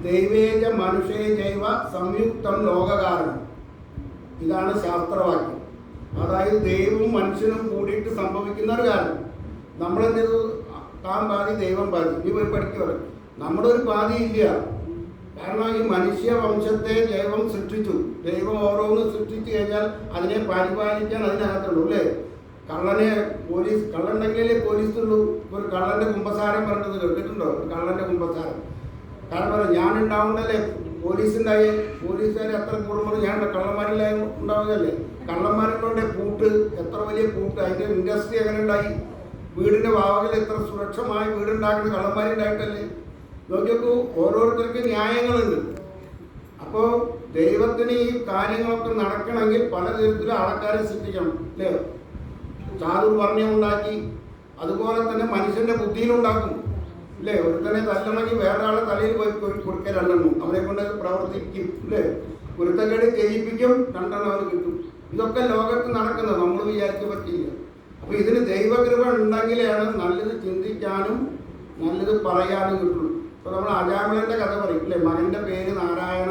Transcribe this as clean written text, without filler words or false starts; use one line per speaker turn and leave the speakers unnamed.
ദൈവേജ മനുഷ്യേ ജൈവ സംയുക്തം ലോകകാരണം. ഇതാണ് ശാസ്ത്രവാക്യം. അതായത് ദൈവവും മനുഷ്യനും കൂടിയിട്ട് സംഭവിക്കുന്ന ഒരു കാരണം. നമ്മളെന്ത് ചെയ്തു? താൻ പാതി ദൈവം പാതി. നീ പോയി പഠിക്കുക. നമ്മുടെ ഒരു പാതി ഇല്ല. കാരണം ഈ മനുഷ്യ വംശത്തെ ദൈവം സൃഷ്ടിച്ചു. ദൈവം ഓരോന്ന് സൃഷ്ടിച്ചു കഴിഞ്ഞാൽ അതിനെ പരിപാലിക്കാൻ അതിനകത്തുള്ളൂ അല്ലേ? കള്ളുണ്ടെങ്കിലേ പോലീസുള്ളൂ. ഒരു കള്ളൻ്റെ കുമ്പസാരം പറഞ്ഞത് കേട്ടിട്ടുണ്ടോ? ഒരു കള്ളൻ്റെ കുമ്പസാരം. കാരണം ഞാനുണ്ടാവുന്നല്ലേ പോലീസുണ്ടായി. പോലീസുകാർ എത്ര കൂടുമ്പോൾ ഞാൻ കള്ളന്മാരെല്ലാം ഉണ്ടാവുകയല്ലേ? കള്ളന്മാരുടെ പൂട്ട്, എത്ര വലിയ പൂട്ട്, അതിൻ്റെ ഇൻഡസ്ട്രി എങ്ങനെ ഉണ്ടായി? വീടിൻ്റെ വാവകൾ എത്ര സുരക്ഷമായ വീടുണ്ടാക്കുന്ന കള്ളന്മാരുണ്ടായിട്ടല്ലേ? നോക്കിയപ്പോൾ ഓരോരുത്തർക്കും ന്യായങ്ങളുണ്ട്. അപ്പോൾ ദൈവത്തിന് ഈ കാര്യങ്ങളൊക്കെ നടക്കണമെങ്കിൽ പലതരത്തിലും ആൾക്കാരെ സൃഷ്ടിക്കണം അല്ലേ? ചാതുർവർണ്ണ്യം ഉണ്ടാക്കി, അതുപോലെ തന്നെ മനുഷ്യൻ്റെ ബുദ്ധിയിലുണ്ടാക്കും അല്ലേ? ഒരുത്തനെ തല്ലണമെങ്കിൽ വേറെ ആളെ തലയിൽ പോയി കൊടുക്കുക രണ്ടെണ്ണം, അവരെ കൊണ്ട് പ്രവർത്തിക്കും അല്ലേ? ഒരുത്തക്കേട് ചെയ്യിപ്പിക്കും, രണ്ടെണ്ണം അവന് കിട്ടും. ഇതൊക്കെ ലോകത്ത് നടക്കുന്നത് നമ്മൾ വിചാരിച്ചു പറ്റില്ല. അപ്പോൾ ഇതിന് ദൈവകൃപ ഉണ്ടെങ്കിലാണ് നല്ലത് ചിന്തിക്കാനും നല്ലത് പറയാനും കിട്ടുള്ളൂ. അപ്പോൾ നമ്മൾ അജാമിളൻ്റെ കഥ പറയും അല്ലേ? മകൻ്റെ പേര് നാരായണ